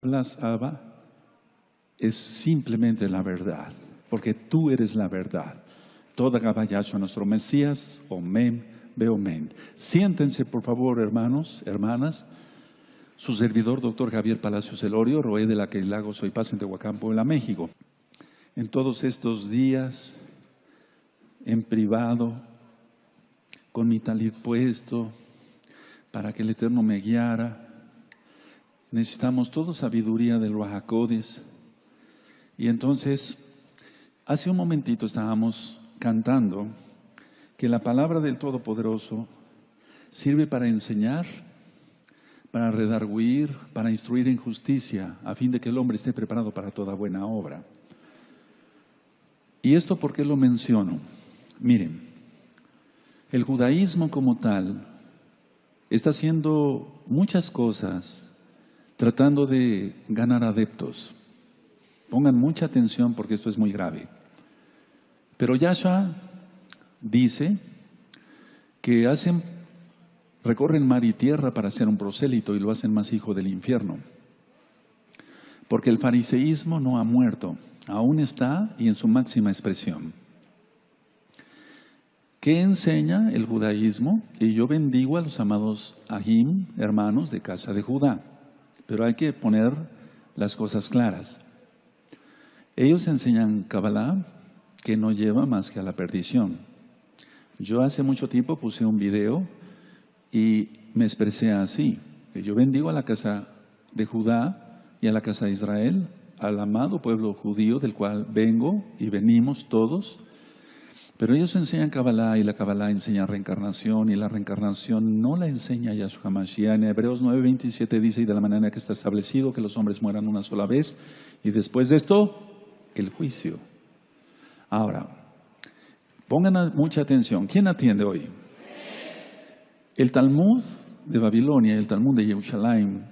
hablas, Abba, es simplemente la verdad, porque tú eres la verdad. Toda Gabá Yahshua, nuestro Mesías, Omen, Beomen. Siéntense, por favor, hermanos, hermanas. Su servidor, doctor Javier Palacios Elorio, Roé de la Queilago, soy paz en Tehuacán, Puebla, México. En todos estos días, en privado, con mi talit puesto, para que el Eterno me guiara, necesitamos toda sabiduría del Ruach HaKodesh. Y entonces, hace un momentito estábamos cantando que la palabra del Todopoderoso sirve para enseñar, para redarguir, para instruir en justicia, a fin de que el hombre esté preparado para toda buena obra. ¿Y esto por qué lo menciono? Miren, el judaísmo como tal está haciendo muchas cosas tratando de ganar adeptos. Pongan mucha atención porque esto es muy grave. Pero Yahshua dice que recorren mar y tierra para ser un prosélito y lo hacen más hijo del infierno. Porque el fariseísmo no ha muerto, aún está y en su máxima expresión. ¿Qué enseña el judaísmo? Y yo bendigo a los amados Ahim, hermanos de casa de Judá, pero hay que poner las cosas claras. Ellos enseñan Kabbalah que no lleva más que a la perdición. Yo hace mucho tiempo puse un video y me expresé así, que yo bendigo a la casa de Judá y a la casa de Israel, al amado pueblo judío del cual vengo y venimos todos. Pero ellos enseñan Kabbalah y la Kabbalah enseña reencarnación y la reencarnación no la enseña Yahshua HaMashiach. En Hebreos 9:27 dice, y de la manera que está establecido que los hombres mueran una sola vez y después de esto, el juicio. Ahora, pongan mucha atención. ¿Quién atiende hoy? El Talmud de Babilonia y el Talmud de Jerusalén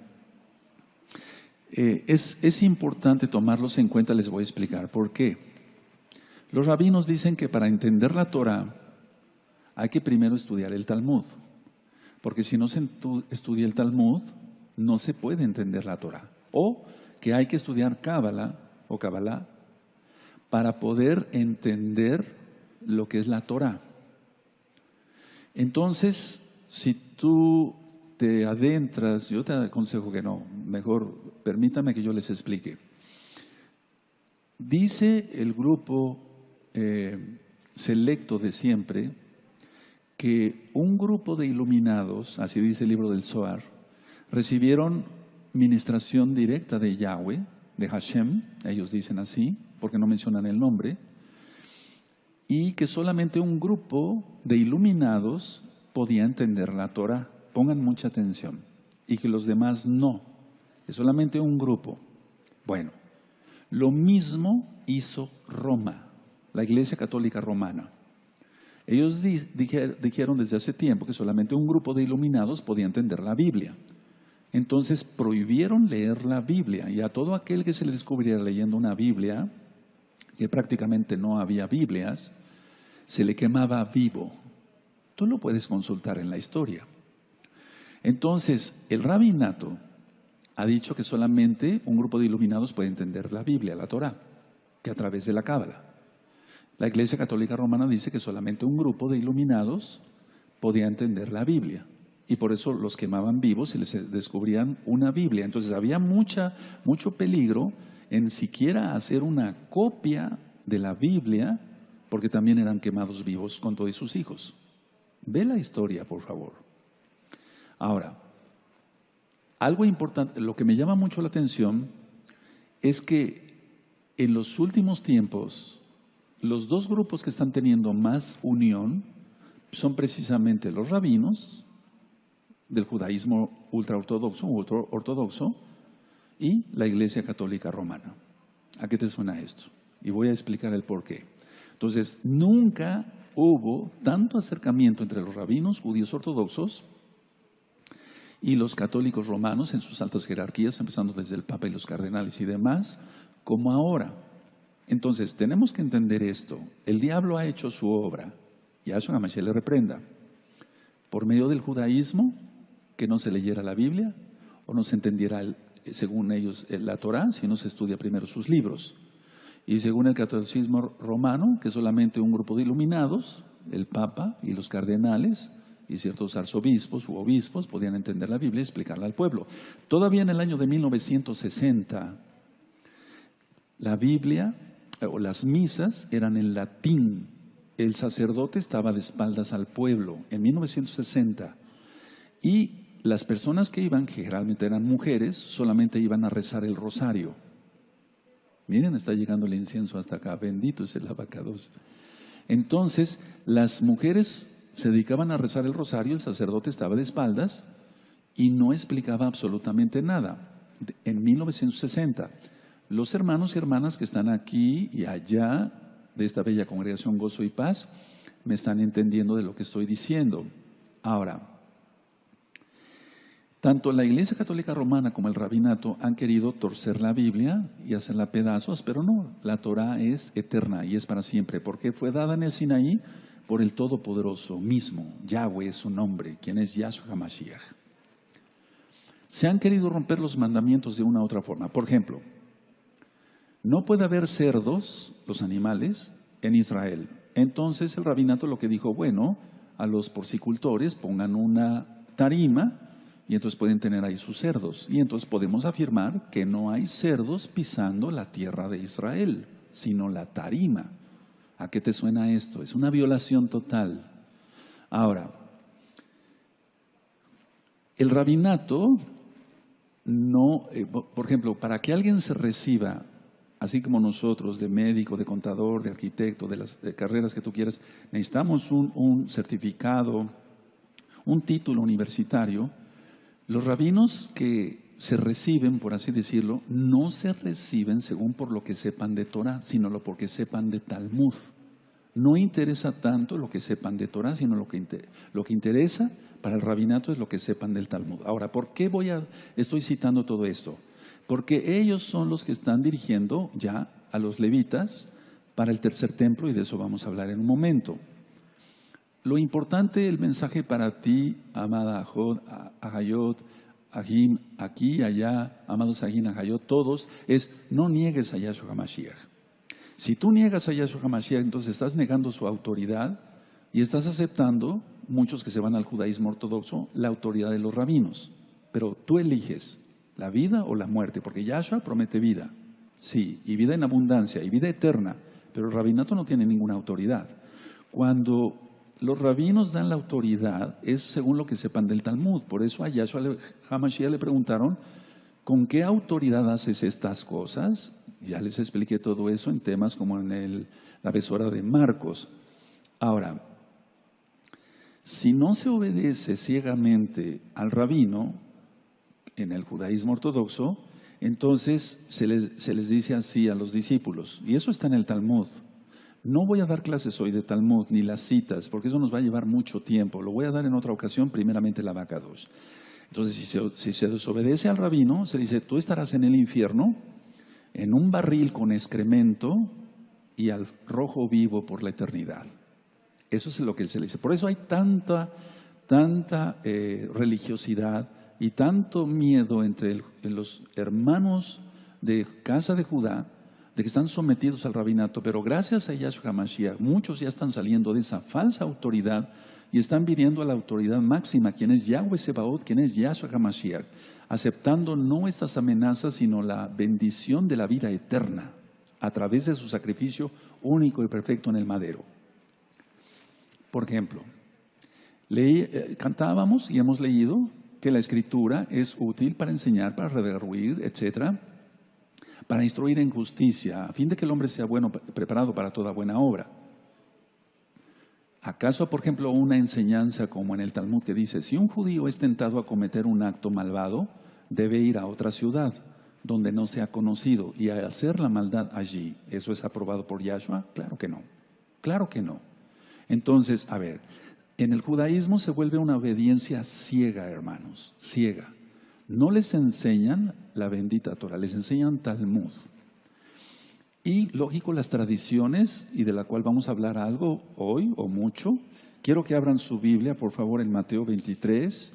es importante tomarlos en cuenta. Les voy a explicar por qué. Los rabinos dicen que para entender la Torah hay que primero estudiar el Talmud, porque si no se estudia el Talmud no se puede entender la Torah, o que hay que estudiar Kabbalah o Kabbalah para poder entender lo que es la Torah. Entonces, si tú te adentras, yo te aconsejo que no, mejor permítame que yo les explique. Dice el grupo selecto de siempre que un grupo de iluminados, así dice el libro del Zohar, recibieron ministración directa de Yahweh, de Hashem, ellos dicen así, porque no mencionan el nombre, y que solamente un grupo de iluminados podía entender la Torah. Pongan mucha atención. Y que los demás no, que solamente un grupo. Bueno, lo mismo hizo Roma, la Iglesia Católica Romana. Ellos dijeron desde hace tiempo que solamente un grupo de iluminados podía entender la Biblia. Entonces prohibieron leer la Biblia, y a todo aquel que se le descubriera leyendo una Biblia, que prácticamente no había Biblias, se le quemaba vivo. Tú lo puedes consultar en la historia. Entonces, el rabinato ha dicho que solamente un grupo de iluminados puede entender la Biblia, la Torah, que a través de la Cábala. La Iglesia Católica Romana dice que solamente un grupo de iluminados podía entender la Biblia. Y por eso los quemaban vivos y les descubrían una Biblia. Entonces había mucho peligro en siquiera hacer una copia de la Biblia, porque también eran quemados vivos con todos sus hijos. Ve la historia, por favor. Ahora, algo importante, lo que me llama mucho la atención es que en los últimos tiempos, los dos grupos que están teniendo más unión son precisamente los rabinos del judaísmo ultraortodoxo y la Iglesia Católica Romana. ¿A qué te suena esto? Y voy a explicar el por qué. Entonces, nunca hubo tanto acercamiento entre los rabinos judíos ortodoxos y los católicos romanos en sus altas jerarquías, empezando desde el Papa y los cardenales y demás, como ahora. Entonces, tenemos que entender esto. El diablo ha hecho su obra, Yahshua HaMashiach le reprenda, por medio del judaísmo, que no se leyera la Biblia o no se entendiera según ellos, la Torá, si no se estudia primero sus libros. Y según el catolicismo romano, que solamente un grupo de iluminados, el Papa y los cardenales y ciertos arzobispos u obispos podían entender la Biblia y explicarla al pueblo. Todavía en el año de 1960, la Biblia o las misas eran en latín. El sacerdote estaba de espaldas al pueblo en 1960. Y las personas que iban, que generalmente eran mujeres, solamente iban a rezar el rosario. Miren, está llegando el incienso hasta acá. Bendito es el abacados. Entonces, las mujeres se dedicaban a rezar el rosario, el sacerdote estaba de espaldas y no explicaba absolutamente nada. En 1960, los hermanos y hermanas que están aquí y allá de esta bella congregación Gozo y Paz me están entendiendo de lo que estoy diciendo. Ahora, tanto la Iglesia Católica Romana como el Rabinato han querido torcer la Biblia y hacerla pedazos, pero no, la Torá es eterna y es para siempre, porque fue dada en el Sinaí por el Todopoderoso mismo. Yahweh es su nombre, quien es Yahshua HaMashiach. Se han querido romper los mandamientos de una u otra forma. Por ejemplo, no puede haber cerdos, los animales, en Israel. Entonces el Rabinato lo que dijo, bueno, a los porcicultores pongan una tarima y entonces pueden tener ahí sus cerdos. Y entonces podemos afirmar que no hay cerdos pisando la tierra de Israel, sino la tarima. ¿A qué te suena esto? Es una violación total. Ahora, el rabinato no, por ejemplo, para que alguien se reciba, así como nosotros, de médico, de contador, de arquitecto, de las carreras que tú quieras, necesitamos un certificado, un título universitario. Los rabinos que se reciben, por así decirlo, no se reciben según por lo que sepan de Torah, sino lo porque sepan de Talmud. No interesa tanto lo que sepan de Torah, sino lo que interesa para el rabinato es lo que sepan del Talmud. Ahora, ¿por qué estoy citando todo esto? Porque ellos son los que están dirigiendo ya a los levitas para el tercer templo y de eso vamos a hablar en un momento. Lo importante, el mensaje para ti, amada Ahayot, Ahim, aquí y allá, amados Ahim, Ahayot, todos, es no niegues a Yahshua HaMashiach. Si tú niegas a Yahshua HaMashiach, entonces estás negando su autoridad y estás aceptando, muchos que se van al judaísmo ortodoxo, la autoridad de los rabinos. Pero tú eliges la vida o la muerte, porque Yahshua promete vida, sí, y vida en abundancia, y vida eterna, pero el rabinato no tiene ninguna autoridad. Cuando los rabinos dan la autoridad, es según lo que sepan del Talmud. Por eso a Yahshua HaMashiach le preguntaron, ¿con qué autoridad haces estas cosas? Ya les expliqué todo eso en temas como en la besora de Marcos. Ahora, si no se obedece ciegamente al rabino en el judaísmo ortodoxo, entonces se les dice así a los discípulos, y eso está en el Talmud. No voy a dar clases hoy de Talmud ni las citas, porque eso nos va a llevar mucho tiempo. Lo voy a dar en otra ocasión, primeramente la Abacados. Entonces, si se desobedece al rabino, se dice, tú estarás en el infierno, en un barril con excremento y al rojo vivo por la eternidad. Eso es lo que se le dice. Por eso hay tanta religiosidad y tanto miedo entre los hermanos de casa de Judá, de que están sometidos al rabinato, pero gracias a Yahshua HaMashiach, muchos ya están saliendo de esa falsa autoridad y están viniendo a la autoridad máxima, quien es Yahweh Sebaot, quien es Yahshua HaMashiach, aceptando no estas amenazas, sino la bendición de la vida eterna, a través de su sacrificio único y perfecto en el madero. Por ejemplo, cantábamos y hemos leído que la Escritura es útil para enseñar, para redarguir, etcétera, para instruir en justicia, a fin de que el hombre sea bueno, preparado para toda buena obra. ¿Acaso, por ejemplo, una enseñanza como en el Talmud que dice, si un judío es tentado a cometer un acto malvado, debe ir a otra ciudad donde no sea conocido y a hacer la maldad allí? ¿Eso es aprobado por Yahshua? Claro que no, claro que no. Entonces, a ver, en el judaísmo se vuelve una obediencia ciega, hermanos, ciega. No les enseñan la bendita Torah, les enseñan Talmud. Y lógico, las tradiciones, y de la cual vamos a hablar algo hoy o mucho. Quiero que abran su Biblia, por favor, en Mateo 23.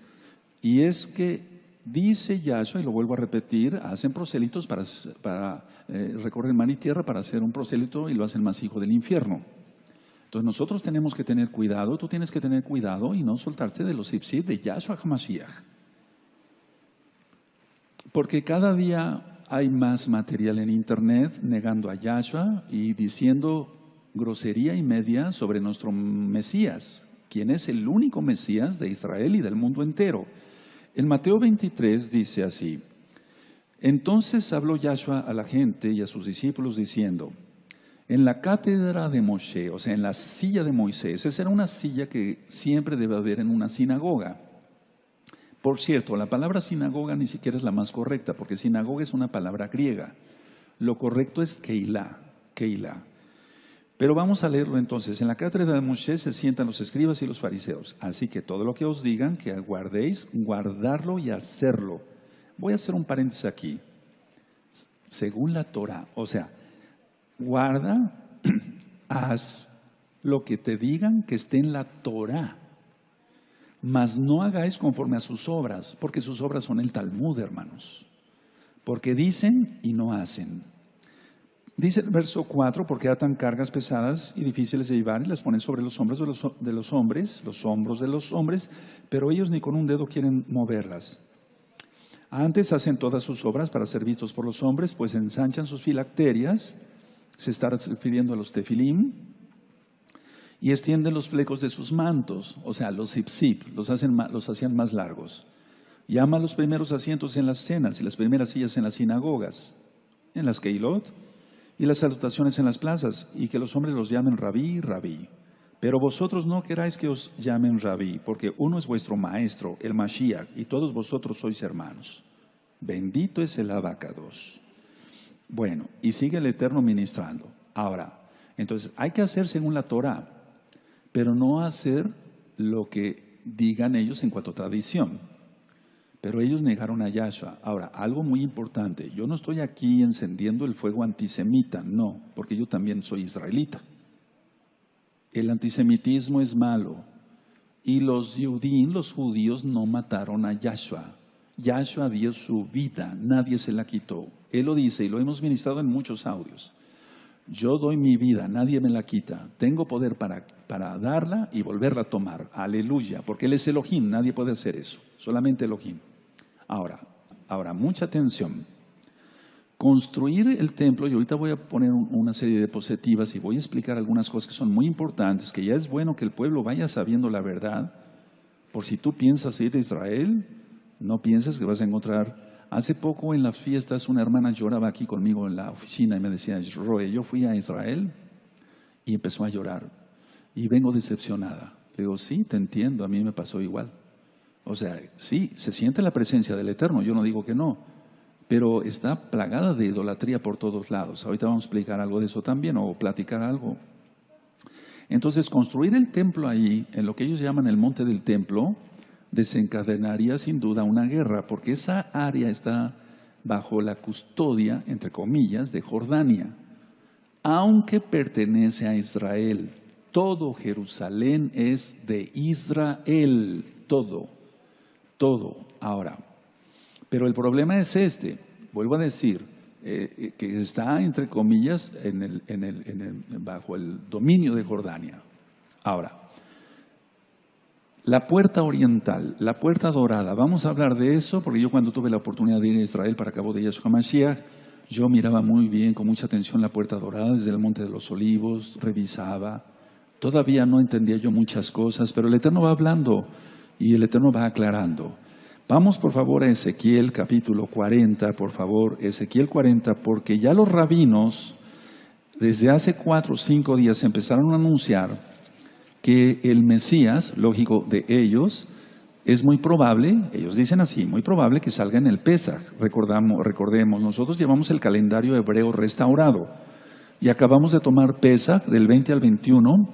Y es que dice Yahshua, y lo vuelvo a repetir, hacen prosélitos para recorrer mar y tierra para hacer un prosélito y lo hacen más hijo del infierno. Entonces nosotros tenemos que tener cuidado, tú tienes que tener cuidado y no soltarte de los ipsib de Yahshua HaMashiach. Porque cada día hay más material en internet negando a Yahshua y diciendo grosería y media sobre nuestro Mesías, quien es el único Mesías de Israel y del mundo entero. En Mateo 23 dice así: entonces habló Yahshua a la gente y a sus discípulos diciendo, en la cátedra de Moshe, o sea, en la silla de Moisés, esa era una silla que siempre debe haber en una sinagoga. Por cierto, la palabra sinagoga ni siquiera es la más correcta, porque sinagoga es una palabra griega. Lo correcto es Keilah. Pero vamos a leerlo entonces. En la cátedra de Moshe se sientan los escribas y los fariseos. Así que todo lo que os digan, que guardéis, guardarlo y hacerlo. Voy a hacer un paréntesis aquí. Según la Torah, o sea, guarda, haz lo que te digan que esté en la Torah. Mas no hagáis conforme a sus obras, porque sus obras son el Talmud, hermanos. Porque dicen y no hacen. Dice el verso 4, porque atan cargas pesadas y difíciles de llevar y las ponen sobre los hombros de los hombres, pero ellos ni con un dedo quieren moverlas. Antes hacen todas sus obras para ser vistos por los hombres, pues ensanchan sus filacterias, se está refiriendo a los tefilim, y extienden los flecos de sus mantos, o sea, los ipsib, los hacían más largos. Llaman los primeros asientos en las cenas y las primeras sillas en las sinagogas, en las keilot, y las salutaciones en las plazas, y que los hombres los llamen rabí, rabí. Pero vosotros no queráis que os llamen rabí, porque uno es vuestro maestro, el Mashiach, y todos vosotros sois hermanos. Bendito es el Abacados. Bueno, y sigue el Eterno ministrando. Ahora, entonces hay que hacer según la Torah, pero no hacer lo que digan ellos en cuanto a tradición. Pero ellos negaron a Yahshua. Ahora, algo muy importante, yo no estoy aquí encendiendo el fuego antisemita, no, porque yo también soy israelita. El antisemitismo es malo y los judíos no mataron a Yahshua. Yahshua dio su vida, nadie se la quitó. Él lo dice y lo hemos ministrado en muchos audios. Yo doy mi vida, nadie me la quita. Tengo poder para darla y volverla a tomar. Aleluya, porque Él es Elohim, nadie puede hacer eso, solamente Elohim. Ahora, mucha atención. Construir el templo, y ahorita voy a poner una serie de diapositivas y voy a explicar algunas cosas que son muy importantes, que ya es bueno que el pueblo vaya sabiendo la verdad. Por si tú piensas ir a Israel, no pienses que vas a encontrar. Hace poco en las fiestas una hermana lloraba aquí conmigo en la oficina y me decía, Roe, yo fui a Israel, y empezó a llorar y vengo decepcionada. Le digo, sí, te entiendo, a mí me pasó igual. O sea, sí, se siente la presencia del Eterno, yo no digo que no, pero está plagada de idolatría por todos lados. Ahorita vamos a explicar algo de eso también, o platicar algo. Entonces, construir el templo ahí, en lo que ellos llaman el monte del templo, desencadenaría sin duda una guerra, porque esa área está bajo la custodia, entre comillas, de Jordania, aunque pertenece a Israel. Todo Jerusalén es de Israel, todo. Ahora, pero el problema es vuelvo a decir, que está entre comillas bajo el dominio de Jordania. Ahora, la puerta oriental, la puerta dorada, vamos a hablar de eso, porque yo cuando tuve la oportunidad de ir a Israel para Cabo de Yahshua Mashiach, yo miraba muy bien, con mucha atención la puerta dorada desde el Monte de los Olivos, revisaba. Todavía no entendía yo muchas cosas, pero el Eterno va hablando y el Eterno va aclarando. Vamos por favor a Ezequiel capítulo 40, por favor, Ezequiel 40, porque ya los rabinos desde hace 4 o 5 días empezaron a anunciar que el Mesías, lógico de ellos, es muy probable, ellos dicen así, muy probable que salga en el Pesaj. Recordemos, nosotros llevamos el calendario hebreo restaurado y acabamos de tomar Pesaj del 20 al 21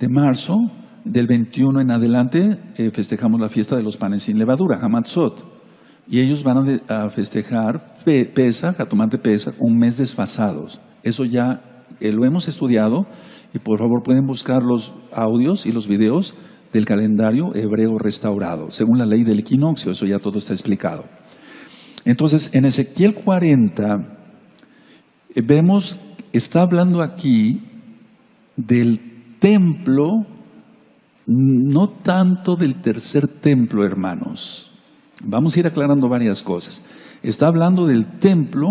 de marzo. Del 21 en adelante festejamos la fiesta de los panes sin levadura, Hamatzot. Y ellos van a festejar Pesaj, a tomar de Pesaj, un mes desfasados. Eso ya lo hemos estudiado y por favor pueden buscar los audios y los videos del calendario hebreo restaurado, según la ley del equinoccio. Eso ya todo está explicado. Entonces, en Ezequiel 40, vemos, está hablando aquí del templo, no tanto del tercer templo, hermanos. Vamos a ir aclarando varias cosas. Está hablando del templo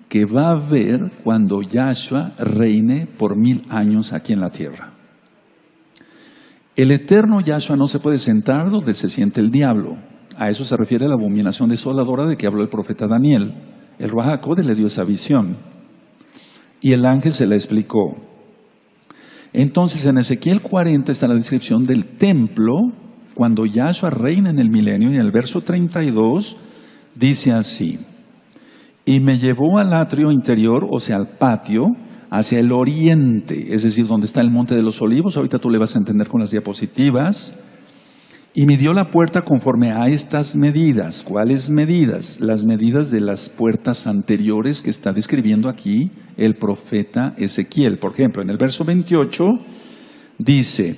que va a haber cuando Yahshua reine por 1000 años aquí en la tierra. El eterno Yahshua no se puede sentar donde se siente el diablo. A eso se refiere la abominación desoladora de que habló el profeta Daniel. El Ruach HaKodesh le dio esa visión y el ángel se la explicó. Entonces en Ezequiel 40 está la descripción del templo cuando Yahshua reina en el milenio, y en el verso 32 dice así: y me llevó al atrio interior, o sea al patio, hacia el oriente, es decir, donde está el monte de los olivos. Ahorita tú le vas a entender con las diapositivas. Y midió la puerta conforme a estas medidas. ¿Cuáles medidas? Las medidas de las puertas anteriores que está describiendo aquí el profeta Ezequiel. Por ejemplo, en el verso 28 dice: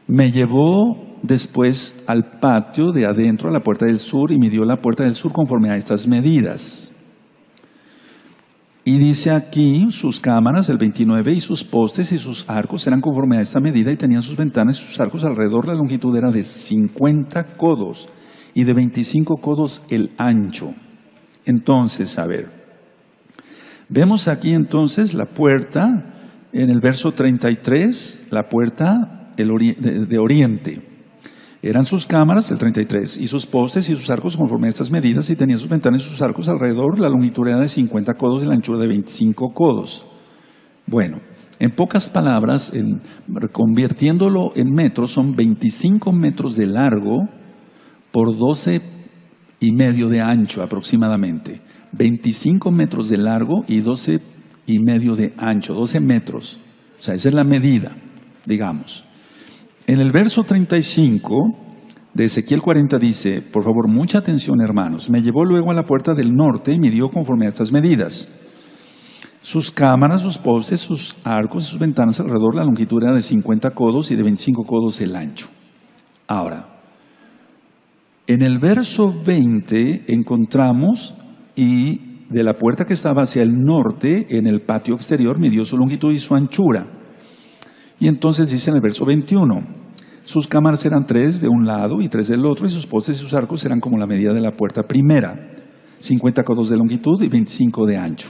me llevó después al patio de adentro, a la puerta del sur, y midió la puerta del sur conforme a estas medidas. Y dice aquí, sus cámaras, el 29, y sus postes y sus arcos eran conforme a esta medida, y tenían sus ventanas y sus arcos alrededor. La longitud era de 50 codos y de 25 codos el ancho. Entonces, a ver, vemos aquí entonces la puerta, en el verso 33, la puerta de oriente. Eran sus cámaras, el 33, y sus postes y sus arcos conforme a estas medidas, y tenían sus ventanas y sus arcos alrededor. La longitud era de 50 codos y la anchura de 25 codos. Bueno, en pocas palabras, convirtiéndolo en metros, son 25 metros de largo por 12 y medio de ancho aproximadamente. 25 metros de largo y 12 y medio de ancho, 12 metros. O sea, esa es la medida, digamos. En el verso 35 de Ezequiel 40 dice, por favor, mucha atención, hermanos: me llevó luego a la puerta del norte y midió conforme a estas medidas. Sus cámaras, sus postes, sus arcos y sus ventanas alrededor, la longitud era de 50 codos y de 25 codos el ancho. Ahora, en el verso 20 encontramos: y de la puerta que estaba hacia el norte, en el patio exterior, midió su longitud y su anchura. Y entonces dice en el verso 21, sus cámaras eran 3 de un lado y 3 del otro, y sus postes y sus arcos eran como la medida de la puerta primera, 50 codos de longitud y 25 de ancho.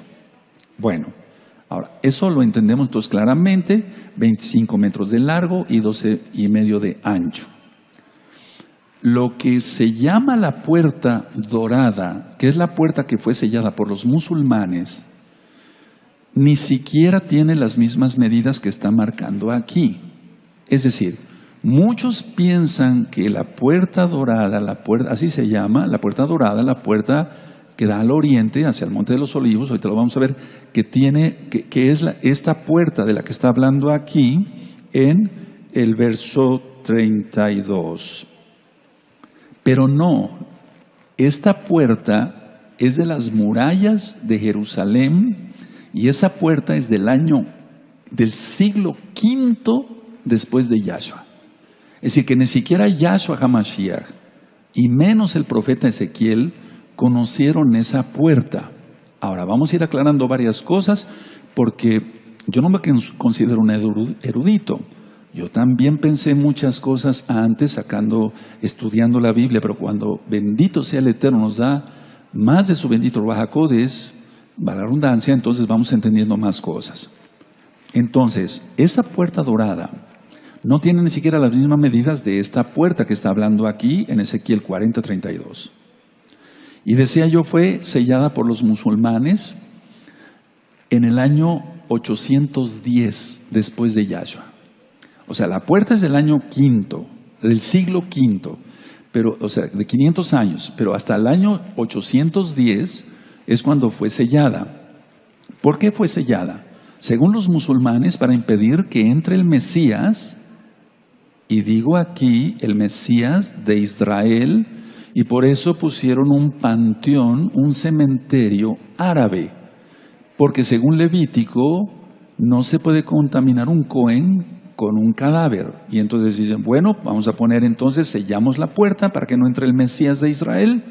Bueno, ahora, eso lo entendemos entonces claramente: 25 metros de largo y 12 y medio de ancho. Lo que se llama la puerta dorada, que es la puerta que fue sellada por los musulmanes, ni siquiera tiene las mismas medidas que está marcando aquí. Es decir, muchos piensan que la puerta dorada, así se llama, la puerta dorada, la puerta que da al oriente, hacia el monte de los olivos, ahorita lo vamos a ver, que es esta puerta de la que está hablando aquí en el verso 32. Pero no, esta puerta es de las murallas de Jerusalén, y esa puerta es del siglo V después de Yahshua. Es decir, que ni siquiera Yahshua HaMashiach, y menos el profeta Ezequiel, conocieron esa puerta. Ahora, vamos a ir aclarando varias cosas, porque yo no me considero un erudito. Yo también pensé muchas cosas antes, estudiando la Biblia, pero cuando, bendito sea el Eterno, nos da más de su bendito Ruach HaKodesh, va la redundancia, entonces vamos entendiendo más cosas. Entonces, esa puerta dorada no tiene ni siquiera las mismas medidas de esta puerta que está hablando aquí en Ezequiel 40:32. Y decía yo, fue sellada por los musulmanes en el año 810 después de Yahshua. O sea, la puerta es del año quinto, del siglo V, pero, o sea, de 500 años, pero hasta el año 810 es cuando fue sellada. ¿Por qué fue sellada? Según los musulmanes, para impedir que entre el Mesías, y digo aquí el Mesías de Israel, y por eso pusieron un panteón, un cementerio árabe, porque según Levítico no se puede contaminar un Cohen con un cadáver. Y entonces dicen, bueno, vamos a poner entonces, sellamos la puerta para que no entre el Mesías de Israel,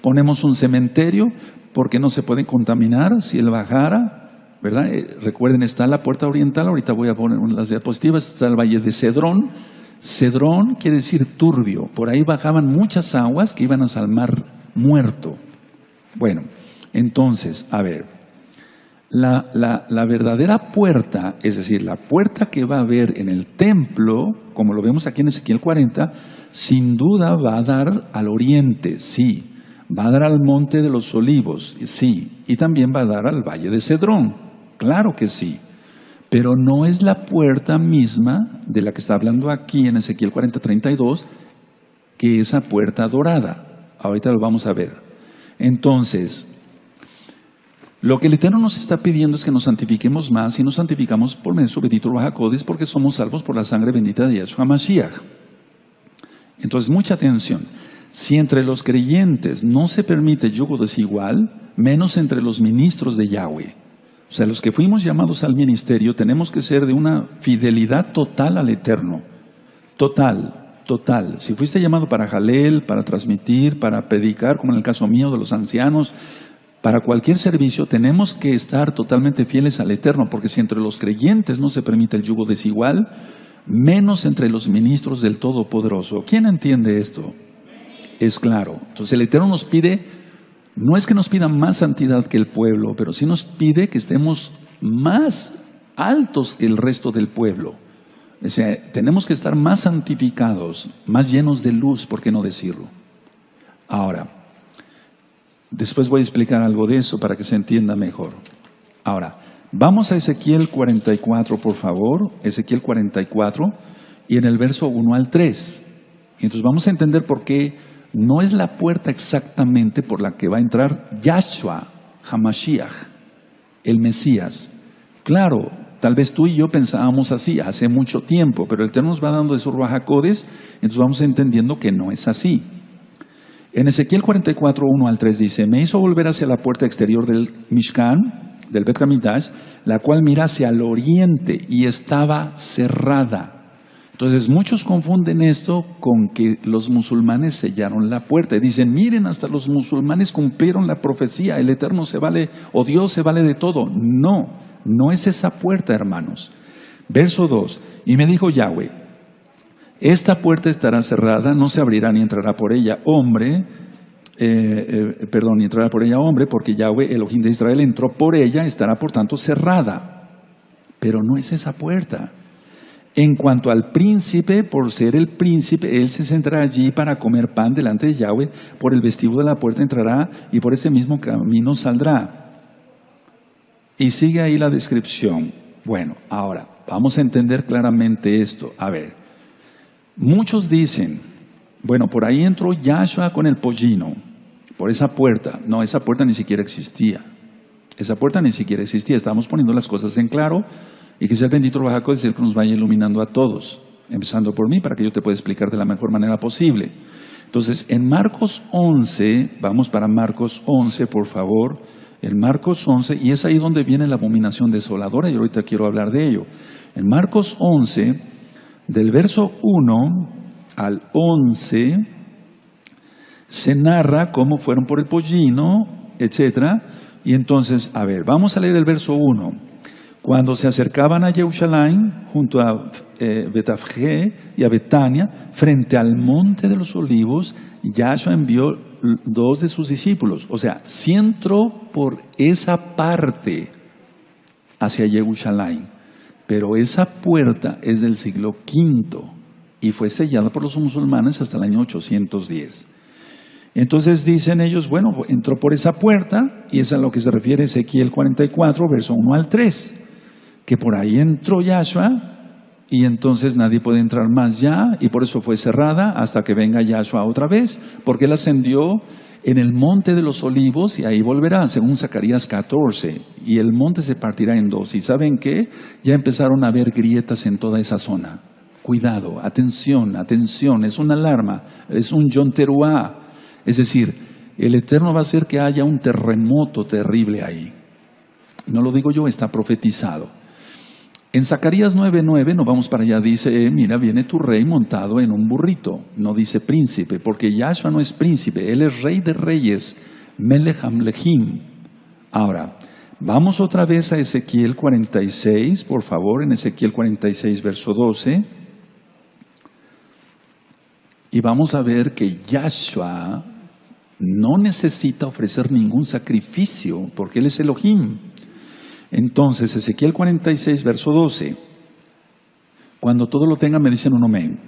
ponemos un cementerio porque no se puede contaminar si él bajara, ¿verdad? Recuerden, está la puerta oriental, ahorita voy a poner las diapositivas, está el valle de Cedrón. Cedrón quiere decir turbio, por ahí bajaban muchas aguas que iban hasta el mar muerto. Bueno, entonces, a ver, la verdadera puerta, es decir, la puerta que va a haber en el templo, como lo vemos aquí en Ezequiel 40, sin duda va a dar al oriente, sí. Va a dar al monte de los olivos, sí. Y también va a dar al valle de Cedrón, claro que sí. Pero no es la puerta misma de la que está hablando aquí en Ezequiel 40:32, que esa puerta dorada. Ahorita lo vamos a ver. Entonces, lo que el Eterno nos está pidiendo es que nos santifiquemos más, y nos santificamos por medio de su bendito Ruach HaKodesh, porque somos salvos por la sangre bendita de Yahshua Mashiach. Entonces, mucha atención. Si entre los creyentes no se permite yugo desigual, menos entre los ministros de Yahweh. O sea, los que fuimos llamados al ministerio tenemos que ser de una fidelidad total al Eterno. Total. Si fuiste llamado para jalel, para transmitir, para predicar, como en el caso mío de los ancianos, para cualquier servicio tenemos que estar totalmente fieles al Eterno, porque si entre los creyentes no se permite el yugo desigual, menos entre los ministros del Todopoderoso. ¿Quién entiende esto? Es claro. Entonces el Eterno nos pide, no es que nos pida más santidad que el pueblo, pero sí nos pide que estemos más altos que el resto del pueblo. O sea, tenemos que estar más santificados, más llenos de luz, ¿por qué no decirlo? Ahora, después voy a explicar algo de eso para que se entienda mejor. Ahora, vamos a Ezequiel 44, por favor. Ezequiel 44, y en el verso 1 al 3. Entonces vamos a entender por qué no es la puerta exactamente por la que va a entrar Yahshua HaMashiach, el Mesías. Claro, tal vez tú y yo pensábamos así hace mucho tiempo, pero el Eterno nos va dando de su Ruach HaKodesh, entonces vamos entendiendo que no es así. En Ezequiel 44, 1 al 3 dice, me hizo volver hacia la puerta exterior del Mishkan, del Bet HaMikdash, la cual mira hacia el oriente y estaba cerrada. Entonces muchos confunden esto con que los musulmanes sellaron la puerta y dicen, miren, hasta los musulmanes cumplieron la profecía, el Eterno se vale, o Dios se vale de todo. No es esa puerta, hermanos. Verso 2, y me dijo Yahweh, esta puerta estará cerrada, no se abrirá ni entrará por ella hombre, ni entrará por ella hombre, porque Yahweh, Elohim de Israel, entró por ella, estará por tanto cerrada. Pero no es esa puerta. En cuanto al príncipe, por ser el príncipe, él se sentará allí para comer pan delante de Yahweh, por el vestíbulo de la puerta entrará y por ese mismo camino saldrá. Y sigue ahí la descripción. Bueno, ahora, vamos a entender claramente esto. A ver, muchos dicen, bueno, por ahí entró Yahshua con el pollino, por esa puerta. No, esa puerta ni siquiera existía. Estamos poniendo las cosas en claro. Y que sea el bendito Ruach HaKodesh el que nos vaya iluminando a todos, empezando por mí, para que yo te pueda explicar de la mejor manera posible. Entonces, en Marcos 11, vamos para Marcos 11, por favor. En Marcos 11, y es ahí donde viene la abominación desoladora, y ahorita quiero hablar de ello. En Marcos 11, del verso 1 al 11, se narra cómo fueron por el pollino, etc. Y entonces, a ver, vamos a leer el verso 1. Cuando se acercaban a Jerusalén, junto a Betafge y a Betania, frente al monte de los olivos, Yahshua envió 2 de sus discípulos. O sea, sí entró por esa parte hacia Jerusalén, pero esa puerta es del siglo V y fue sellada por los musulmanes hasta el año 810. Entonces dicen ellos, bueno, entró por esa puerta, y es a lo que se refiere Ezequiel 44, verso 1 al 3. Que por ahí entró Yahshua y entonces nadie puede entrar más ya, y por eso fue cerrada hasta que venga Yahshua otra vez, porque él ascendió en el monte de los olivos y ahí volverá, según Zacarías 14, y el monte se partirá en 2. ¿Y saben qué? Ya empezaron a haber grietas en toda esa zona. Cuidado, atención, es una alarma, es un Yom Teruah. Es decir, el Eterno va a hacer que haya un terremoto terrible ahí. No lo digo yo, está profetizado. En Zacarías 9:9, nos vamos para allá, dice, mira, viene tu rey montado en un burrito. No dice príncipe, porque Yahshua no es príncipe, Él es rey de reyes, Melech Hamlechim. Ahora, vamos otra vez a Ezequiel 46, por favor, en Ezequiel 46, verso 12. Y vamos a ver que Yahshua no necesita ofrecer ningún sacrificio, porque Él es Elohim. Entonces, Ezequiel 46, verso 12. Cuando todo lo tengan me dicen un amén.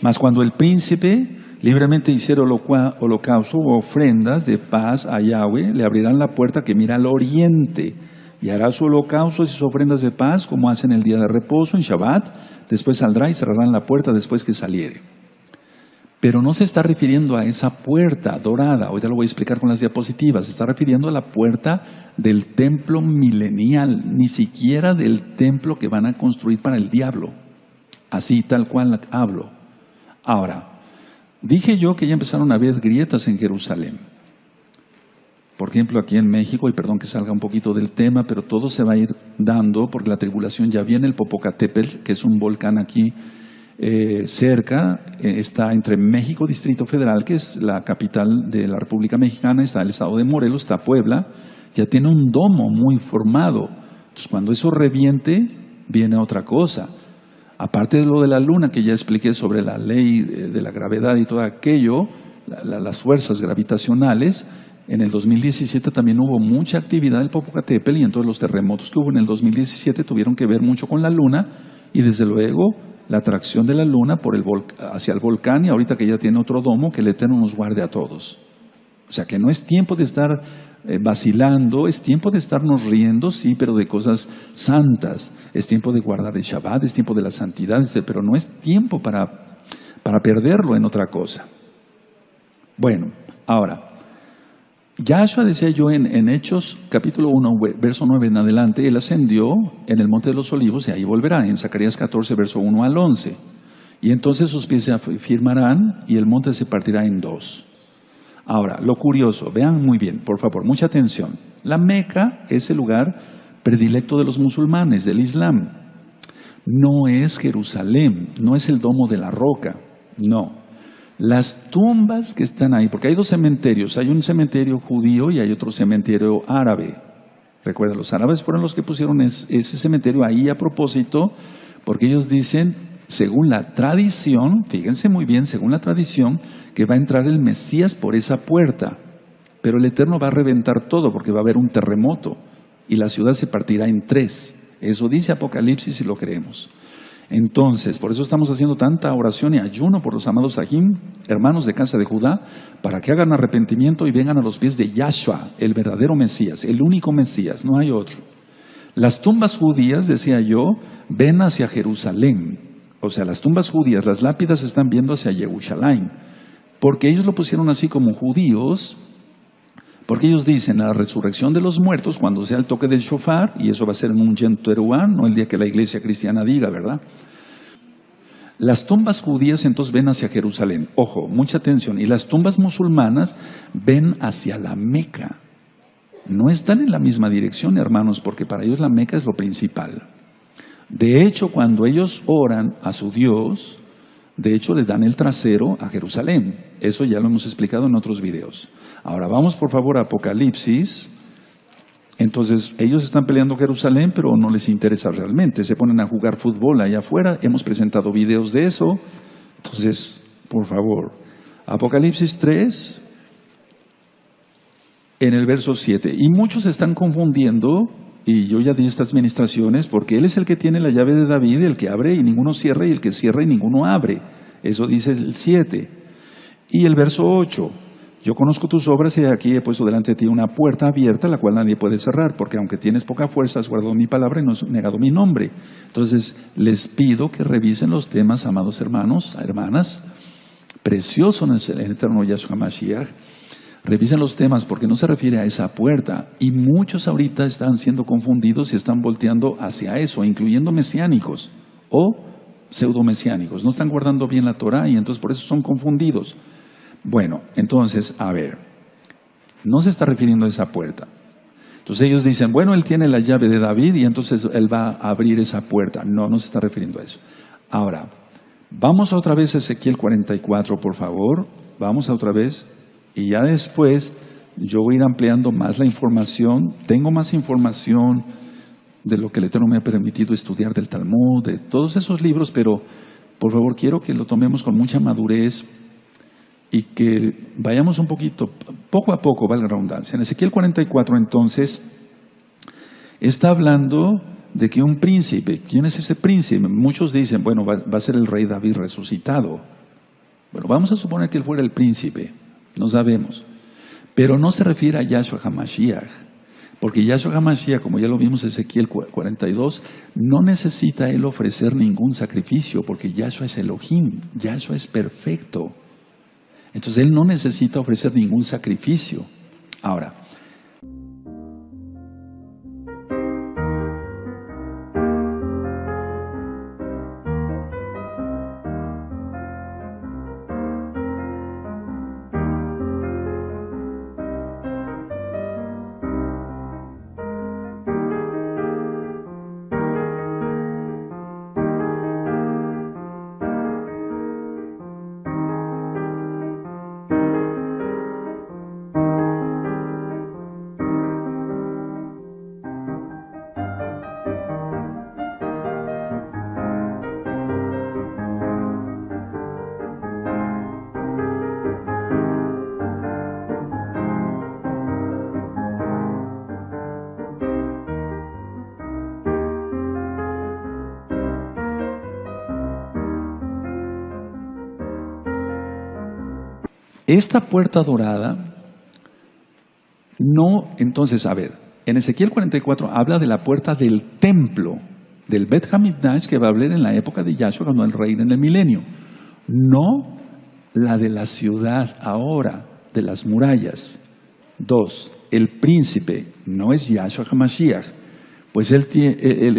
Mas cuando el príncipe libremente hiciera holocausto o ofrendas de paz a Yahweh, le abrirán la puerta que mira al oriente y hará su holocausto y sus ofrendas de paz como hacen el día de reposo en Shabbat. Después saldrá y cerrarán la puerta después que saliere. Pero no se está refiriendo a esa puerta dorada, ahorita lo voy a explicar con las diapositivas, se está refiriendo a la puerta del templo milenial, ni siquiera del templo que van a construir para el diablo, así tal cual hablo. Ahora, dije yo que ya empezaron a haber grietas en Jerusalén. Por ejemplo, aquí en México, y perdón que salga un poquito del tema, pero todo se va a ir dando porque la tribulación ya viene, el Popocatépetl, que es un volcán aquí cerca, está entre México, Distrito Federal, que es la capital de la República Mexicana, está el estado de Morelos, está Puebla, ya tiene un domo muy formado. Entonces, cuando eso reviente, viene otra cosa. Aparte de lo de la luna, que ya expliqué sobre la ley de la gravedad y todo aquello, las fuerzas gravitacionales, en el 2017 también hubo mucha actividad del Popocatépetl y entonces los terremotos que hubo en el 2017 tuvieron que ver mucho con la luna y desde luego la atracción de la luna hacia el volcán y ahorita que ya tiene otro domo, que el Eterno nos guarde a todos. O sea que no es tiempo de estar vacilando, es tiempo de estarnos riendo, sí, pero de cosas santas. Es tiempo de guardar el Shabbat, es tiempo de la santidad, pero no es tiempo para perderlo en otra cosa. Bueno, ahora, Yahshua decía yo en Hechos capítulo 1, verso 9 en adelante, Él ascendió en el Monte de los Olivos y ahí volverá, en Zacarías 14, verso 1 al 11. Y entonces sus pies se afirmarán y el monte se partirá en dos. Ahora, lo curioso, vean muy bien, por favor, mucha atención. La Meca es el lugar predilecto de los musulmanes, del Islam. No es Jerusalén, no es el domo de la roca, no. Las tumbas que están ahí, porque hay dos cementerios, hay un cementerio judío y hay otro cementerio árabe. Recuerda, los árabes fueron los que pusieron ese cementerio ahí a propósito, porque ellos dicen, según la tradición, fíjense muy bien, según la tradición, que va a entrar el Mesías por esa puerta, pero el Eterno va a reventar todo porque va a haber un terremoto y la ciudad se partirá en tres. Eso dice Apocalipsis y lo creemos. Entonces, por eso estamos haciendo tanta oración y ayuno por los amados Sahim, hermanos de casa de Judá, para que hagan arrepentimiento y vengan a los pies de Yahshua, el verdadero Mesías, el único Mesías, no hay otro. Las tumbas judías, decía yo, ven hacia Jerusalén. O sea, las tumbas judías, las lápidas están viendo hacia Jerusalén, porque ellos lo pusieron así como judíos, porque ellos dicen a la resurrección de los muertos, cuando sea el toque del shofar, y eso va a ser en un Yom Teruah, no el día que la iglesia cristiana diga, ¿verdad? Las tumbas judías entonces ven hacia Jerusalén, ojo, mucha atención, y las tumbas musulmanas ven hacia la Meca. No están en la misma dirección, hermanos, porque para ellos la Meca es lo principal. De hecho, cuando ellos oran a su Dios, de hecho le dan el trasero a Jerusalén. Eso ya lo hemos explicado en otros videos. Ahora vamos por favor a Apocalipsis. Entonces ellos están peleando Jerusalén, pero no les interesa realmente. Se ponen a jugar fútbol allá afuera. Hemos presentado videos de eso. Entonces, por favor, Apocalipsis 3, en el verso 7. Y muchos están confundiendo, y yo ya di estas ministraciones, porque Él es el que tiene la llave de David, el que abre y ninguno cierra, y el que cierra y ninguno abre. Eso dice el 7. Y el verso 8. Yo conozco tus obras y aquí he puesto delante de ti una puerta abierta, la cual nadie puede cerrar, porque aunque tienes poca fuerza, has guardado mi palabra y no has negado mi nombre. Entonces, les pido que revisen los temas, amados hermanos, hermanas. Precioso es el eterno Yahshua Mashiach. Revisen los temas porque no se refiere a esa puerta. Y muchos ahorita están siendo confundidos y están volteando hacia eso, incluyendo mesiánicos o pseudomesiánicos. No están guardando bien la Torah y entonces por eso son confundidos. Bueno, entonces, a ver, no se está refiriendo a esa puerta. Entonces ellos dicen, bueno, él tiene la llave de David y entonces él va a abrir esa puerta. No, no se está refiriendo a eso. Ahora, vamos otra vez a Ezequiel 44, por favor. Vamos a otra vez. Y ya después yo voy a ir ampliando más la información. Tengo más información de lo que el Eterno me ha permitido estudiar del Talmud, de todos esos libros, pero por favor quiero que lo tomemos con mucha madurez y que vayamos un poquito, poco a poco, valga la redundancia. En Ezequiel 44 entonces está hablando de que un príncipe, ¿quién es ese príncipe? Muchos dicen, bueno, va a ser el rey David resucitado. Bueno, vamos a suponer que él fuera el príncipe, no sabemos. Pero no se refiere a Yahshua HaMashiach, porque Yahshua HaMashiach, como ya lo vimos en Ezequiel 42, no necesita él ofrecer ningún sacrificio, porque Yahshua es Elohim, Yahshua es perfecto. Entonces él no necesita ofrecer ningún sacrificio. Ahora, esta puerta dorada, no, entonces, a ver, en Ezequiel 44 habla de la puerta del templo, del Bet Hamikdash, que va a hablar en la época de Yahshua cuando él reina en el milenio. No la de la ciudad ahora, de las murallas. 2, el príncipe no es Yahshua HaMashiach, pues él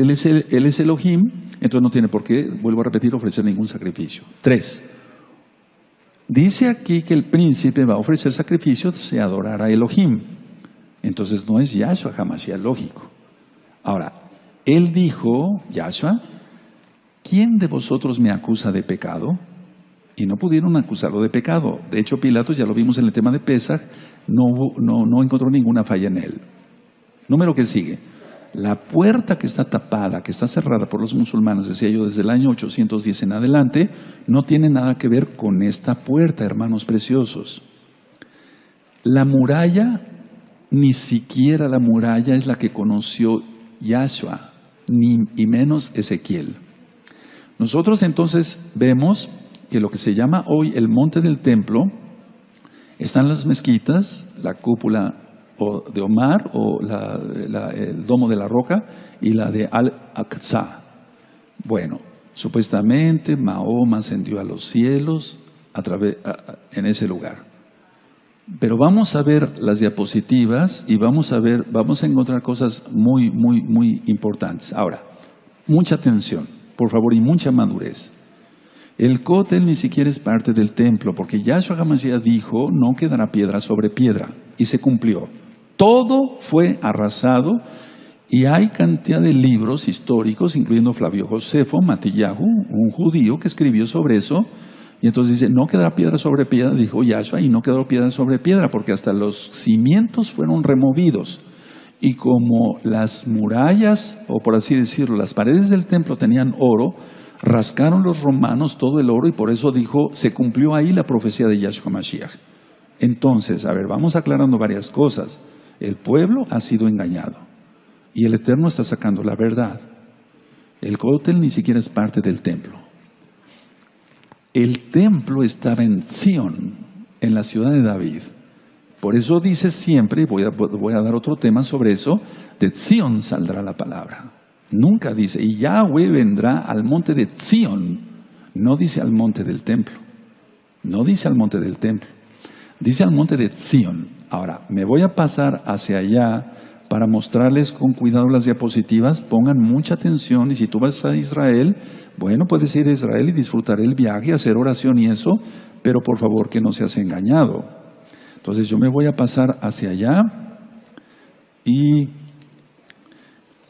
es Elohim, entonces no tiene por qué, vuelvo a repetir, ofrecer ningún sacrificio. 3, dice aquí que el príncipe va a ofrecer sacrificios si adorará a Elohim. Entonces no es Yahshua HaMashiach, lógico. Ahora, él dijo, Yahshua, ¿quién de vosotros me acusa de pecado? Y no pudieron acusarlo de pecado. De hecho, Pilatos, ya lo vimos en el tema de Pesaj, no encontró ninguna falla en él. Número que sigue. La puerta que está tapada, que está cerrada por los musulmanes, decía yo, desde el año 810 en adelante, no tiene nada que ver con esta puerta, hermanos preciosos. La muralla, ni siquiera la muralla es la que conoció Yahshua, y menos Ezequiel. Nosotros entonces vemos que lo que se llama hoy el monte del templo, están las mezquitas, la cúpula de Omar o el domo de la roca y la de Al-Aqsa. Bueno, supuestamente Mahoma ascendió a los cielos en ese lugar. Pero vamos a ver las diapositivas y vamos a encontrar cosas muy, muy, muy importantes. Ahora, mucha atención, por favor, y mucha madurez. El cótel ni siquiera es parte del templo, porque Yahshua HaMashiach dijo, no quedará piedra sobre piedra, y se cumplió. Todo fue arrasado y hay cantidad de libros históricos, incluyendo Flavio Josefo, Matillahu, un judío que escribió sobre eso. Y entonces dice, no quedará piedra sobre piedra, dijo Yahshua, y no quedó piedra sobre piedra, porque hasta los cimientos fueron removidos. Y como las murallas, o por así decirlo, las paredes del templo tenían oro, rascaron los romanos todo el oro y por eso dijo, se cumplió ahí la profecía de Yahshua Mashiach. Entonces, a ver, vamos aclarando varias cosas. El pueblo ha sido engañado y el Eterno está sacando la verdad. El cótel ni siquiera es parte del templo. El templo estaba en Sion, en la ciudad de David. Por eso dice siempre, y voy a dar otro tema sobre eso, de Sion saldrá la palabra. Nunca dice, y Yahweh vendrá al monte de Sion. No dice al monte del templo. No dice al monte del templo. Dice al monte de Sion. Ahora, me voy a pasar hacia allá para mostrarles con cuidado las diapositivas. Pongan mucha atención y si tú vas a Israel, bueno, puedes ir a Israel y disfrutar el viaje, hacer oración y eso, pero por favor que no seas engañado. Entonces yo me voy a pasar hacia allá y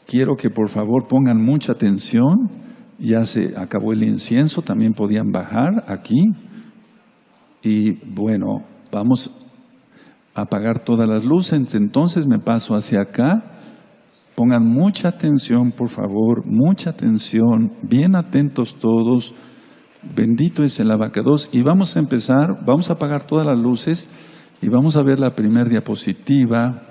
quiero que por favor pongan mucha atención. Ya se acabó el incienso, también podían bajar aquí. Y bueno, vamos a apagar todas las luces. Entonces me paso hacia acá. Pongan mucha atención, por favor, mucha atención. Bien atentos todos. Bendito es el abacados. Y vamos a empezar, vamos a apagar todas las luces y vamos a ver la primera diapositiva.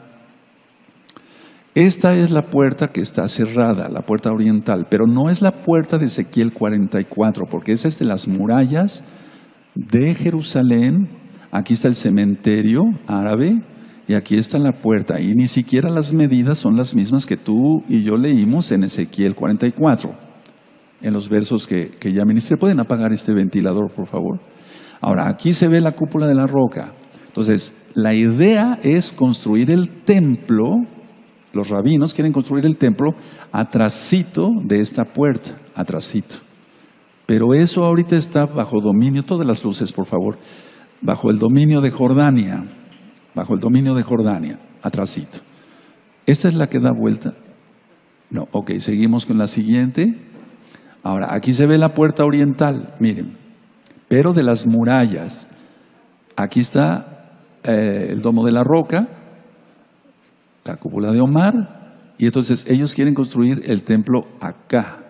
Esta es la puerta que está cerrada, la puerta oriental, pero no es la puerta de Ezequiel 44, porque esa es de las murallas de Jerusalén. Aquí está el cementerio árabe y aquí está la puerta. Y ni siquiera las medidas son las mismas que tú y yo leímos en Ezequiel 44, en los versos que ya ministré. ¿Pueden apagar este ventilador, por favor? Ahora, aquí se ve la cúpula de la roca. Entonces, la idea es construir el templo. Los rabinos quieren construir el templo atrasito de esta puerta, atrasito. Pero eso ahorita está bajo dominio, todas las luces por favor, bajo el dominio de Jordania, atrasito. ¿Esta es la que da vuelta? No, ok, seguimos con la siguiente. Ahora, aquí se ve la puerta oriental, miren, pero de las murallas. Aquí está el domo de la roca, la cúpula de Omar, y entonces ellos quieren construir el templo acá,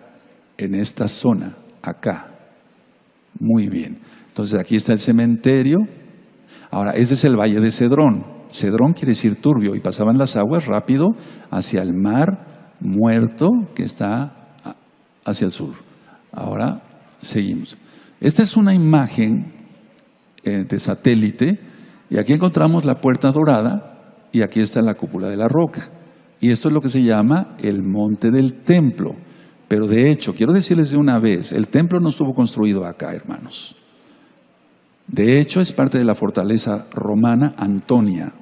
en esta zona, acá. Muy bien. Entonces aquí está el cementerio. Ahora, este es el valle de Cedrón. Cedrón quiere decir turbio, y pasaban las aguas rápido hacia el mar muerto que está hacia el sur. Ahora, seguimos. Esta es una imagen de satélite, y aquí encontramos la puerta dorada, y aquí está la cúpula de la roca. Y esto es lo que se llama el monte del templo. Pero de hecho, quiero decirles de una vez, el templo no estuvo construido acá, hermanos. De hecho, es parte de la fortaleza romana Antonia.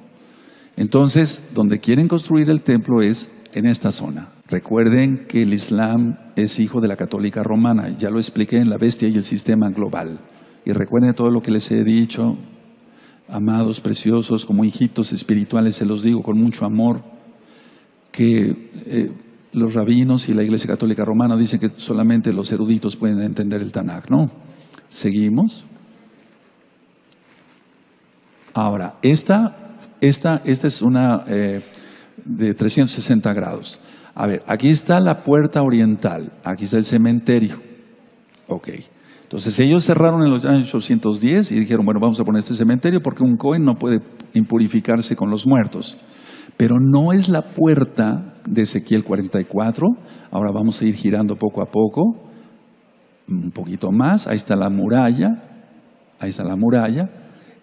Entonces, donde quieren construir el templo es en esta zona. Recuerden que el Islam es hijo de la católica romana. Ya lo expliqué en La Bestia y el Sistema Global. Y recuerden todo lo que les he dicho. Amados, preciosos, como hijitos espirituales, se los digo con mucho amor, que los rabinos y la Iglesia Católica Romana dicen que solamente los eruditos pueden entender el Tanaj, ¿no? Seguimos. Ahora, esta es una de 360 grados. A ver, aquí está la puerta oriental, aquí está el cementerio. Ok. Entonces ellos cerraron en los años 810 y dijeron, bueno, vamos a poner este cementerio porque un Cohen no puede impurificarse con los muertos. Pero no es la puerta de Ezequiel 44. Ahora vamos a ir girando poco a poco, un poquito más. Ahí está la muralla,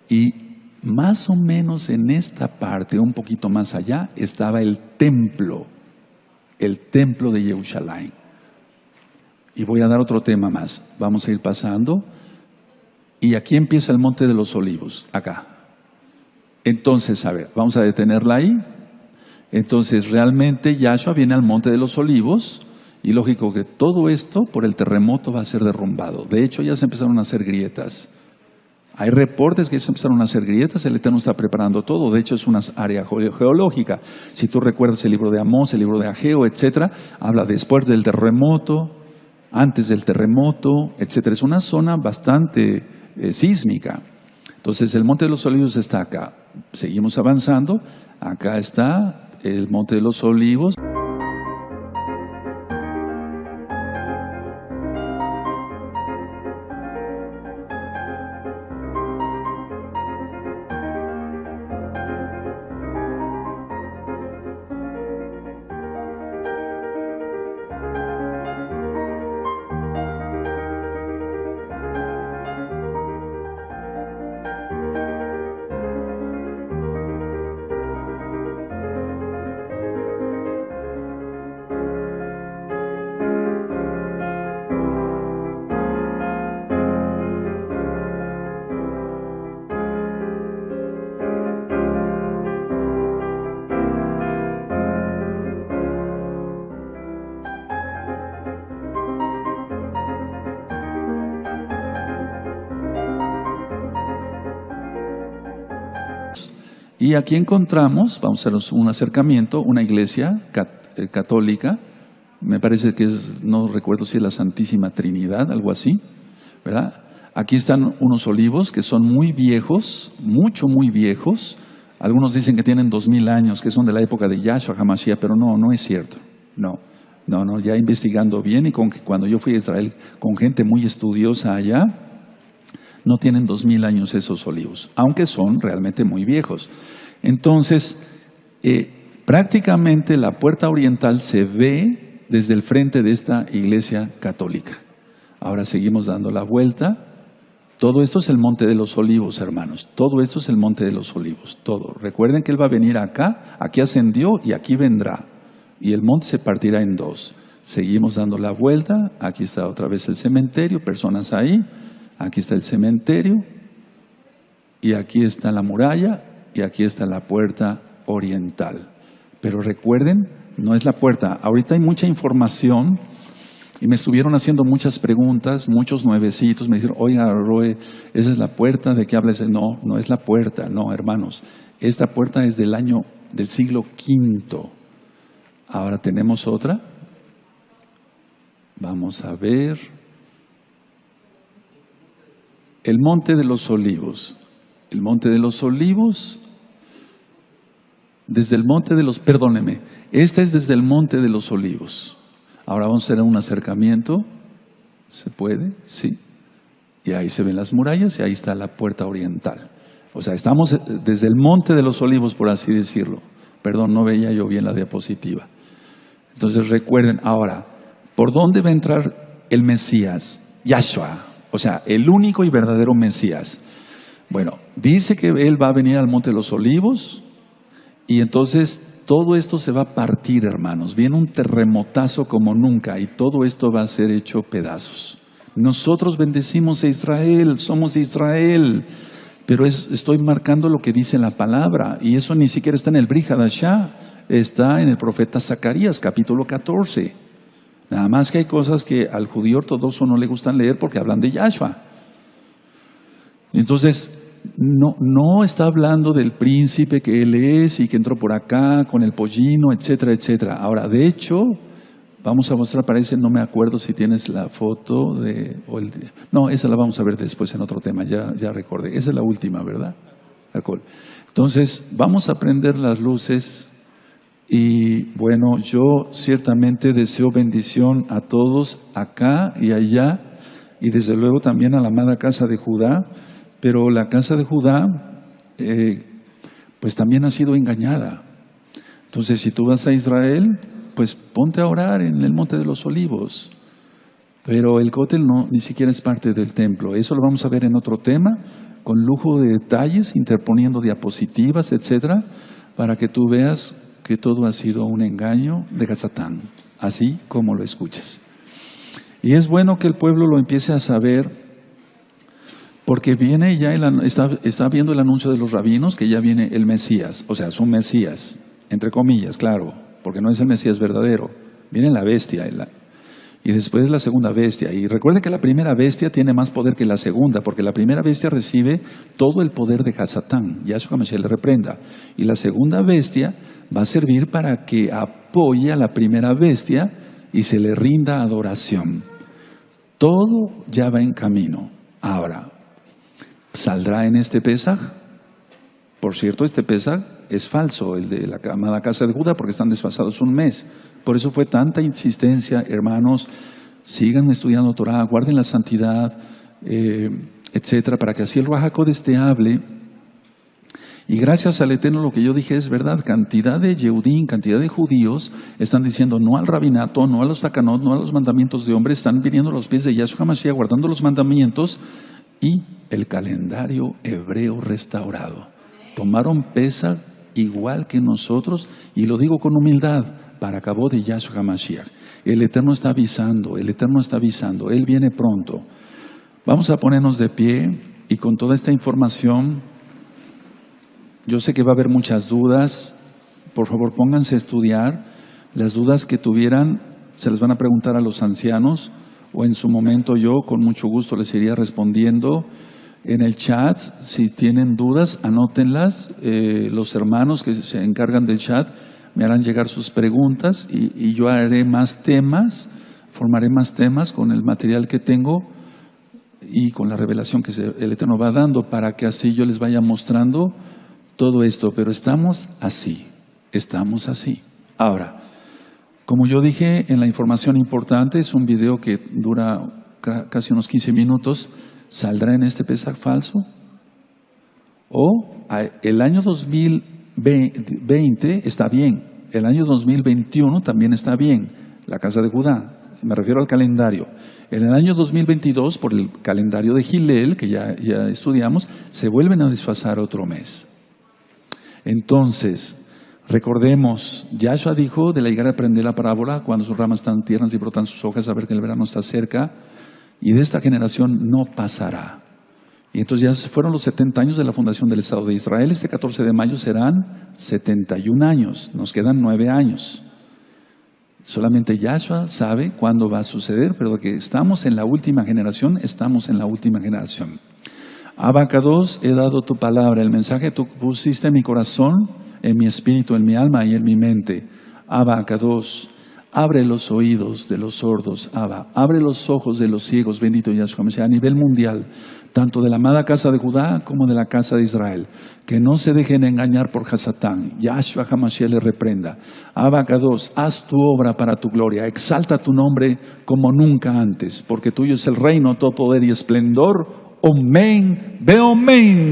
y más o menos en esta parte, un poquito más allá, estaba el templo de Jerusalén. Y voy a dar otro tema más. Vamos a ir pasando. Y aquí empieza el Monte de los Olivos, acá. Entonces, a ver, vamos a detenerla ahí. Entonces, realmente Yahshua viene al Monte de los Olivos. Y lógico que todo esto por el terremoto va a ser derrumbado. De hecho, ya se empezaron a hacer grietas. Hay reportes que se empezaron a hacer grietas. El Eterno está preparando todo. De hecho, es una área geológica. Si tú recuerdas el libro de Amós, el libro de Ageo, etcétera, habla después del terremoto, antes del terremoto, etcétera. Es una zona bastante sísmica. Entonces el Monte de los Olivos está acá. Seguimos avanzando. Acá está el Monte de los Olivos. Y aquí encontramos, vamos a hacer un acercamiento, una iglesia católica me parece que es, no recuerdo si es la Santísima Trinidad, algo así, ¿verdad? Aquí están unos olivos que son muy viejos, muy viejos. Algunos dicen que tienen 2000 años, que son de la época de Yahshua HaMashiach, pero no es cierto. No, ya investigando bien y cuando yo fui a Israel con gente muy estudiosa allá, no tienen 2000 años esos olivos, aunque son realmente muy viejos. Entonces, prácticamente la puerta oriental se ve desde el frente de esta iglesia católica. Ahora seguimos dando la vuelta. Todo esto es el Monte de los Olivos, hermanos. Todo esto es el Monte de los Olivos. Todo. Recuerden que Él va a venir acá, aquí ascendió y aquí vendrá. Y el monte se partirá en dos. Seguimos dando la vuelta. Aquí está otra vez el cementerio, personas ahí. Aquí está el cementerio. Y aquí está la muralla. Y aquí está la puerta oriental. Pero recuerden, no es la puerta. Ahorita hay mucha información. Y me estuvieron haciendo muchas preguntas, muchos nuevecitos, me dijeron, oiga, Roe, ¿esa es la puerta? ¿De qué hablas? No es la puerta, no, hermanos. Esta puerta es del siglo V. Ahora tenemos otra. Vamos a ver. El Monte de los Olivos. El Monte de los Olivos, perdóneme, esta es desde el Monte de los Olivos. Ahora vamos a hacer un acercamiento. ¿Se puede? Sí. Y ahí se ven las murallas y ahí está la puerta oriental. O sea, estamos desde el Monte de los Olivos, por así decirlo. Perdón, no veía yo bien la diapositiva. Entonces recuerden, ahora, ¿por dónde va a entrar el Mesías? Yahshua, o sea, el único y verdadero Mesías. Bueno, dice que Él va a venir al Monte de los Olivos y entonces todo esto se va a partir, hermanos. Viene un terremotazo como nunca y todo esto va a ser hecho pedazos. Nosotros bendecimos a Israel, somos de Israel, pero estoy marcando lo que dice la palabra y eso ni siquiera está en el Brit Hadashah, está en el profeta Zacarías, capítulo 14. Nada más que hay cosas que al judío ortodoxo no le gustan leer porque hablan de Yahshua. Entonces, no está hablando del príncipe que él es y que entró por acá con el pollino, etcétera, etcétera. Ahora, de hecho, vamos a mostrar, parece, no me acuerdo si tienes la foto no, esa la vamos a ver después en otro tema, ya recordé. Esa es la última, ¿verdad? Entonces, vamos a prender las luces y bueno, yo ciertamente deseo bendición a todos acá y allá y desde luego también a la amada casa de Judá. Pero la casa de Judá, pues también ha sido engañada. Entonces, si tú vas a Israel, pues ponte a orar en el Monte de los Olivos. Pero el cótel ni siquiera es parte del templo. Eso lo vamos a ver en otro tema, con lujo de detalles, interponiendo diapositivas, etcétera, para que tú veas que todo ha sido un engaño de Satán, así como lo escuchas. Y es bueno que el pueblo lo empiece a saber. Porque viene ya, está viendo el anuncio de los rabinos que ya viene el Mesías, o sea, es un Mesías, entre comillas, claro, porque no es el Mesías verdadero, viene la bestia y después la segunda bestia. Y recuerden que la primera bestia tiene más poder que la segunda, porque la primera bestia recibe todo el poder de Satán, Yahshua HaMashiach le reprenda, y la segunda bestia va a servir para que apoye a la primera bestia y se le rinda adoración. Todo ya va en camino. Ahora, ¿saldrá en este Pesaj? Por cierto, este Pesaj es falso, el de la amada casa de Judá, porque están desfasados un mes. Por eso fue tanta insistencia, hermanos, sigan estudiando Torah, guarden la santidad, etcétera, para que así el Ruach HaKodesh te hable. Y gracias al Eterno lo que yo dije es verdad. Cantidad de Yehudim, cantidad de judíos están diciendo no al rabinato, no a los takanot, no a los mandamientos de hombres. Están viniendo a los pies de Yahshua HaMashiach, guardando los mandamientos y el calendario hebreo restaurado. Tomaron Pesaj igual que nosotros, y lo digo con humildad, para acabó de Yahshua HaMashiach. El Eterno está avisando, Él viene pronto. Vamos a ponernos de pie y con toda esta información, yo sé que va a haber muchas dudas, por favor pónganse a estudiar. Las dudas que tuvieran se les van a preguntar a los ancianos, o en su momento yo con mucho gusto les iría respondiendo. En el chat, si tienen dudas, anótenlas. Los hermanos que se encargan del chat me harán llegar sus preguntas y yo haré más temas, formaré más temas con el material que tengo y con la revelación que el Eterno va dando, para que así yo les vaya mostrando todo esto. Pero estamos así. Ahora, como yo dije en la información importante, es un video que dura casi unos 15 minutos. ¿Saldrá en este Pesaj falso? O el año 2020 está bien, el año 2021 también está bien, la casa de Judá, me refiero al calendario. En el año 2022, por el calendario de Gilel, que ya estudiamos, se vuelven a desfasar otro mes. Entonces, recordemos, Yahshua dijo: de la higuera aprende la parábola, cuando sus ramas están tiernas y brotan sus hojas, a ver que el verano está cerca, y de esta generación no pasará. Y entonces ya fueron los 70 años de la fundación del Estado de Israel. Este 14 de mayo serán 71 años, nos quedan 9 años. Solamente Yahshua sabe cuándo va a suceder, pero que estamos en la última generación, estamos en la última generación. Abacados, he dado tu palabra, el mensaje tú pusiste en mi corazón, en mi espíritu, en mi alma y en mi mente. Abacados, abre los oídos de los sordos, Abba, abre los ojos de los ciegos, bendito Yahshua, a nivel mundial, tanto de la amada casa de Judá como de la casa de Israel, que no se dejen engañar por Hasatán. Yahshua Hamashiach le reprenda. Abacados, haz tu obra para tu gloria, exalta tu nombre como nunca antes, porque tuyo es el reino, todo poder y esplendor. Omen, ve omen.